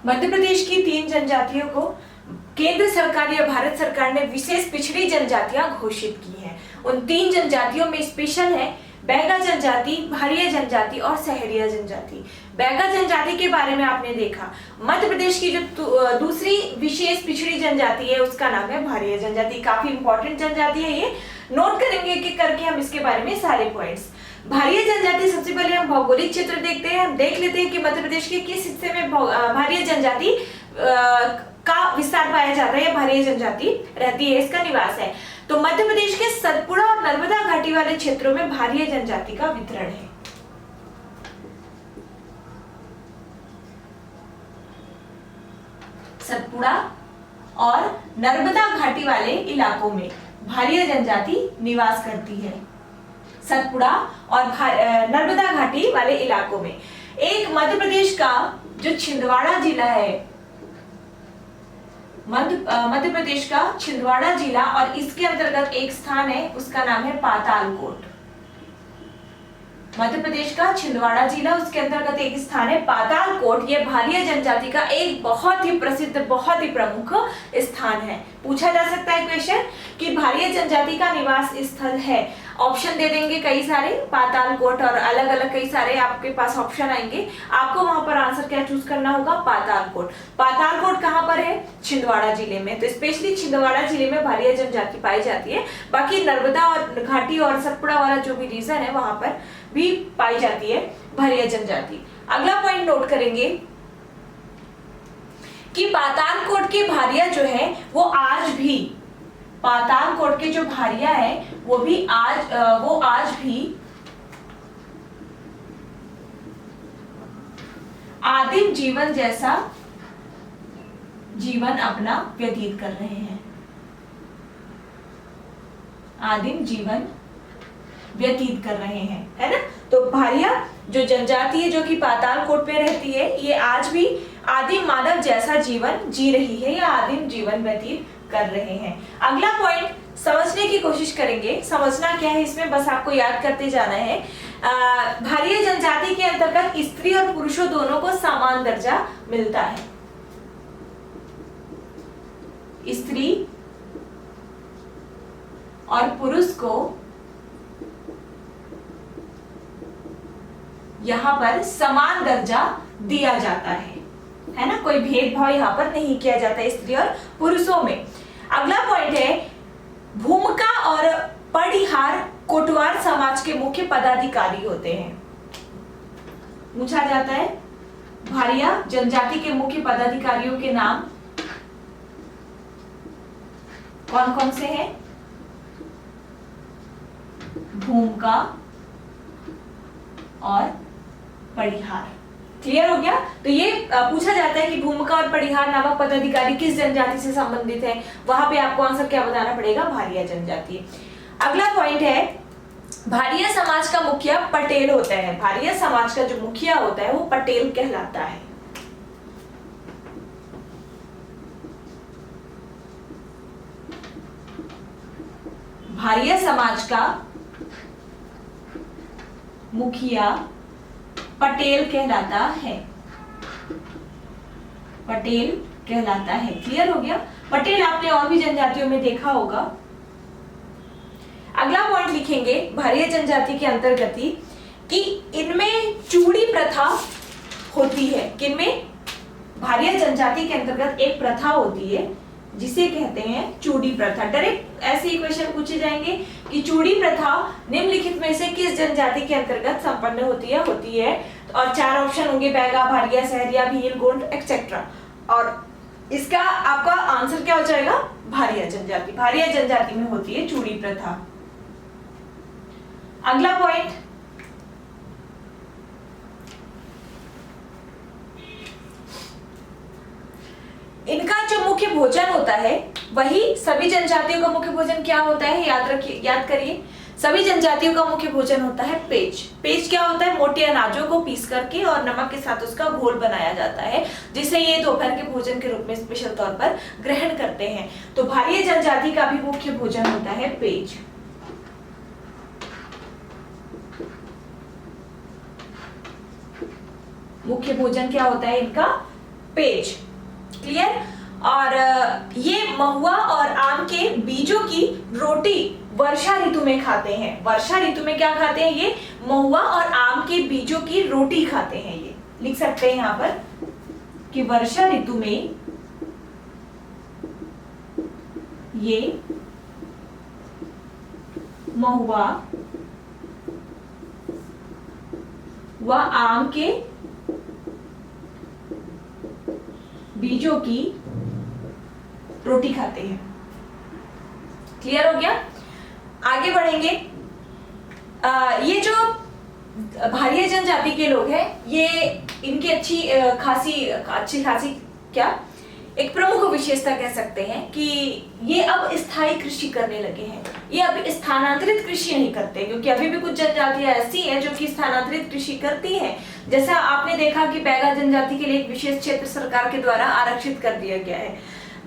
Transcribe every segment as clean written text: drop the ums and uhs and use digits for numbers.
मध्य प्रदेश की 3 जनजातियों को केंद्र सरकार या भारत सरकार ने विशेष पिछड़ी जनजातियां घोषित की हैं। उन 3 जनजातियों में स्पेशल है बैगा जनजाति, भारिया जनजाति और सहरिया जनजाति। बैगा जनजाति के बारे में आपने देखा, मध्य प्रदेश की जो दूसरी विशेष पिछड़ी जनजाति है उसका नाम है भारिया जनजाति। काफी इंपॉर्टेंट जनजाति है ये, नोट करेंगे कि करके हम इसके बारे में सारे पॉइंट्स। भारिया जनजाति, सबसे पहले हम भौगोलिक क्षेत्र देखते हैं। हम देख लेते हैं कि मध्य प्रदेश के किस हिस्से में भारिया जनजाति का विस्तार पाया जाता है या भारिया जनजाति रहती है, इसका निवास है। तो मध्य प्रदेश के सतपुड़ा और नर्मदा घाटी वाले क्षेत्रों में भारिया जनजाति का वितरण है। सतपुड़ा और नर्मदा घाटी वाले इलाकों में भारिया जनजाति निवास करती है। सतपुड़ा और नर्मदा घाटी वाले इलाकों में। एक मध्य प्रदेश का जो छिंदवाड़ा जिला है, मध्य प्रदेश का छिंदवाड़ा जिला, और इसके अंतर्गत एक स्थान है उसका नाम है पातालकोट। मध्य प्रदेश का छिंदवाड़ा जिला, उसके अंतर्गत एक स्थान है पातालकोट। यह भारिया जनजाति का एक बहुत ही प्रसिद्ध, बहुत ही प्रमुख स्थान है। पूछा जा सकता है क्वेश्चन कि भारिया जनजाति का निवास स्थल है। ऑप्शन दे देंगे कई सारे, पातालकोट और अलग अलग कई सारे आपके पास ऑप्शन आएंगे। आपको वहां पर आंसर क्या चूज करना होगा? पातालकोट। पातालकोट कहां पर है? छिंदवाड़ा जिले में। तो स्पेशली छिंदवाड़ा जिले में भारिया जनजाति पाई जाती है। बाकी नर्मदा और घाटी और सतपुड़ा वाला जो भी रीजन है वहां पर भी पाई जाती है भारिया जनजाति। अगला पॉइंट नोट करेंगे कि पातालकोट के भारिया जो है वो आज भी, पातालकोट के जो भारिया है वो आज भी आदिम जीवन जैसा जीवन अपना व्यतीत कर रहे हैं। आदिम जीवन व्यतीत कर रहे हैं, है ना। तो भारिया जो जनजाति है जो कि पातालकोट में रहती है, ये आज भी आदिम मानव जैसा जीवन जी रही है या आदिम जीवन व्यतीत कर रहे हैं। अगला पॉइंट समझने की कोशिश करेंगे। समझना क्या है इसमें, बस आपको याद करते जाना है। भारिया जनजाति के अंतर्गत स्त्री और पुरुषों दोनों को समान दर्जा मिलता है। स्त्री और पुरुष को यहाँ पर समान दर्जा दिया जाता है ना। कोई भेदभाव यहाँ पर नहीं किया जाता स्त्री और पुरुषों में। अगला पॉइंट है भूमिका और पड़िहार कोटवार समाज के मुख्य पदाधिकारी होते हैं। पूछा जाता है भारिया जनजाति के मुख्य पदाधिकारियों के नाम कौन कौन से हैं? भूमिका और पड़िहार। क्लियर हो गया? तो ये पूछा जाता है कि भूमिका और पड़िहार नामक पदाधिकारी किस जनजाति से संबंधित है। वहां पे आपको आंसर क्या बताना पड़ेगा? भारिया जनजाति। अगला पॉइंट है भारिया समाज का मुखिया पटेल होता है। भारिया समाज का जो मुखिया होता है वो पटेल कहलाता है। भारिया समाज का मुखिया पटेल कहलाता है। पटेल कहलाता है। क्लियर हो गया? पटेल आपने और भी जनजातियों में देखा होगा। अगला पॉइंट लिखेंगे भारिया जनजाति के अंतर्गत कि इनमें चूड़ी प्रथा होती है। किनमें? भारिया जनजाति के अंतर्गत एक प्रथा होती है जिसे कहते हैं चूड़ी प्रथा। डायरेक्ट ऐसे ही क्वेश्चन पूछे जाएंगे कि चूड़ी प्रथा निम्नलिखित में से किस जनजाति के अंतर्गत संपन्न होती है। और 4 ऑप्शन होंगे, बैगा, भारिया, सहरिया, भील, गोंड एक्सेट्रा। और इसका आपका आंसर क्या हो जाएगा? भारिया जनजाति। भारिया जनजाति में होती है चूड़ी प्रथा। अगला पॉइंट इनका जो मुख्य भोजन होता है वही सभी जनजातियों का मुख्य भोजन क्या होता है? याद करिए। सभी जनजातियों का मुख्य भोजन होता है पेज। पेज क्या होता है? मोटे अनाजों को पीस करके और नमक के साथ उसका घोल बनाया जाता है, जिसे ये दोपहर के भोजन के रूप में स्पेशल तौर पर ग्रहण करते हैं। तो भारिया जनजाति का भी मुख्य भोजन होता है पेज। मुख्य भोजन क्या होता है इनका? पेज। क्लियर? और ये महुआ और आम के बीजों की रोटी वर्षा ऋतु में खाते हैं। वर्षा ऋतु में क्या खाते हैं? ये महुआ और आम के बीजों की रोटी खाते हैं। ये लिख सकते हैं यहां पर कि वर्षा ऋतु में ये महुआ व आम के बीजों की रोटी खाते हैं। क्लियर हो गया? आगे बढ़ेंगे। ये जो भारिया जनजाति के लोग हैं, ये इनकी अच्छी खासी क्या एक प्रमुख विशेषता कह सकते हैं कि ये अब स्थायी कृषि करने लगे हैं। ये अब स्थानांतरित कृषि नहीं करते, क्योंकि अभी भी कुछ जनजातियां ऐसी हैं जो कि स्थानांतरित कृषि करती हैं। जैसा आपने देखा कि बैगा जनजाति के लिए एक विशेष क्षेत्र सरकार के द्वारा आरक्षित कर दिया गया है।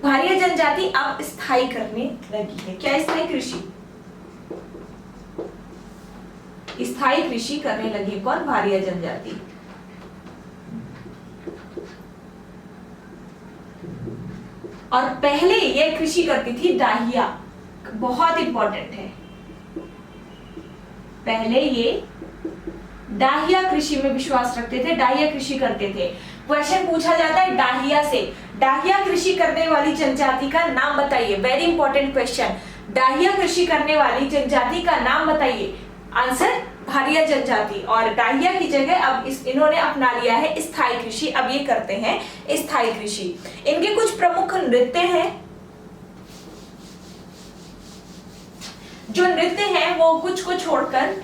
भारिया जनजाति अब स्थायी करने लगी है। क्या स्थायी कृषि? स्थायी कृषि करने लगी कौन? भारिया जनजाति। और पहले ये कृषि करती थी डाहिया, बहुत इंपॉर्टेंट है। पहले ये डाहिया कृषि में विश्वास रखते थे, डाहिया कृषि करते थे। क्वेश्चन पूछा जाता है डाहिया से, डाहिया कृषि करने वाली जनजाति का नाम बताइए। Very important question. डाहिया कृषि करने वाली जनजाति का नाम बताइए। आंसर भारिया जनजाति। और डाहिया की जगह अब इन्होंने अपना लिया है स्थायी कृषि। अब ये करते हैं स्थायी कृषि। इनके कुछ प्रमुख नृत्य हैं। जो नृत्य हैं वो कुछ को छोड़कर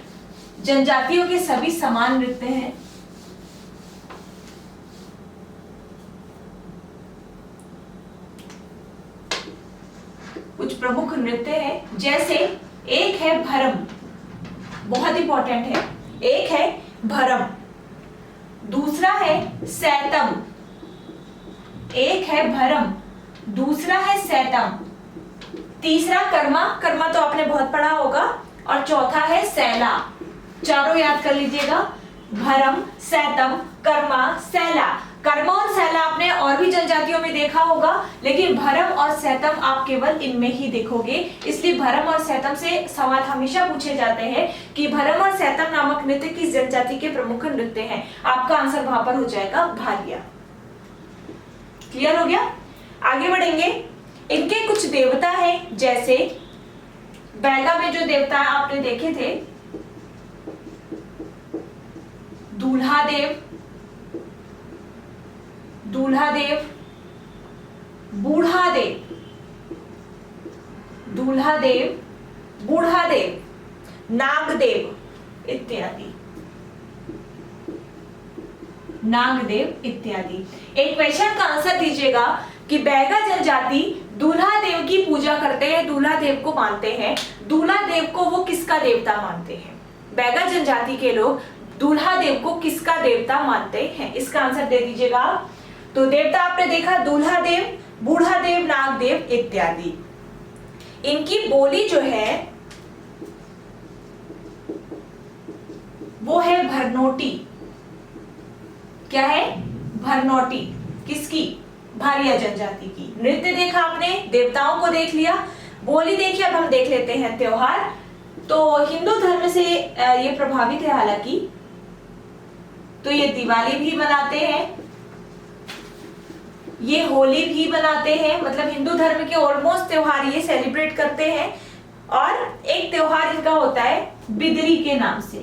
जनजातियों के सभी समान नृत्य हैं। कुछ प्रमुख नृत्य हैं, जैसे एक है भरम, बहुत इंपॉर्टेंट है। एक है भरम, दूसरा है सैतम। एक है भरम, दूसरा है सैतम, तीसरा कर्मा, कर्मा तो आपने बहुत पढ़ा होगा, और चौथा है सैला। चारों याद कर लीजिएगा, भरम, सैतम, कर्मा, सैला। कर्मा और सैला आपने और भी जनजातियों में देखा होगा, लेकिन भरम और सैतम आप केवल इनमें ही देखोगे। इसलिए भरम और सैतम से सवाल हमेशा पूछे जाते हैं कि भरम और सैतम नामक नृत्य किस जनजाति के प्रमुख नृत्य हैं। आपका आंसर वहां पर हो जाएगा भारिया। क्लियर हो गया? आगे बढ़ेंगे। इनके कुछ देवता हैं, जैसे बैगा में जो देवता आपने देखे थे, दूल्हा देव, दूल्हा देव, बूढ़ा देव, दूल्हा देव, बूढ़ा देव, नागदेव इत्यादि, नागदेव इत्यादि। एक क्वेश्चन का आंसर दीजिएगा कि बैगा जनजाति दूल्हा देव की पूजा करते हैं, दूल्हा देव को मानते हैं। दूल्हा देव को वो किसका देवता मानते हैं? बैगा जनजाति के लोग दूल्हा देव को किसका देवता मानते हैं? इसका आंसर दे दीजिएगा। तो देवता आपने देखा, दूल्हा देव, बूढ़ा देव, नागदेव इत्यादि। इनकी बोली जो है वो है भरनोटी। क्या है? भरनोटी। किसकी? भारिया जनजाति की। नृत्य देखा आपने, देवताओं को देख लिया, बोली देखी। अब हम देख लेते हैं त्योहार। तो हिंदू धर्म से ये प्रभावित है हालांकि, तो ये दिवाली भी मनाते हैं, ये होली भी मनाते हैं, मतलब हिंदू धर्म के ऑलमोस्ट त्योहार ये सेलिब्रेट करते हैं। और एक त्योहार इनका होता है बिदरी के नाम से,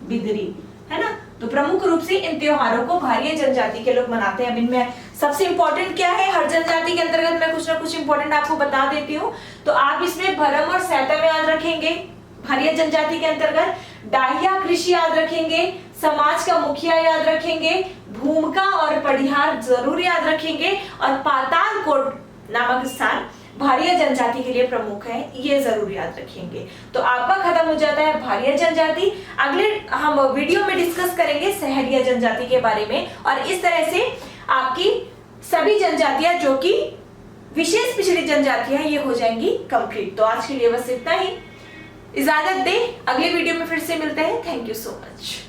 बिदरी, है ना। तो प्रमुख रूप से इन त्योहारों को भारिया जनजाति के लोग मनाते हैं। अब इनमें सबसे इंपॉर्टेंट क्या है, हर जनजाति के अंतर्गत मैं कुछ ना कुछ इंपॉर्टेंट आपको बता देती हूँ। तो आप इसमें भरम और सैतम याद रखेंगे, भारिया जनजाति के अंतर्गत डाहिया कृषि याद रखेंगे, समाज का मुखिया याद रखेंगे, भूमिका और पढ़ियार जरूर याद रखेंगे, और पातालकोट नामक स्थान भारिया जनजाति के लिए प्रमुख है, ये जरूर याद रखेंगे। तो आपका खत्म हो जाता है भारिया जनजाति। अगले हम वीडियो में डिस्कस करेंगे सहरिया जनजाति के बारे में, और इस तरह से आपकी सभी जनजातियां जो कि विशेष पिछड़ी जनजातियां ये हो जाएंगी कंप्लीट। तो आज के लिए बस इतना ही, इजाजत दे, अगले वीडियो में फिर से मिलते हैं। Thank you so much.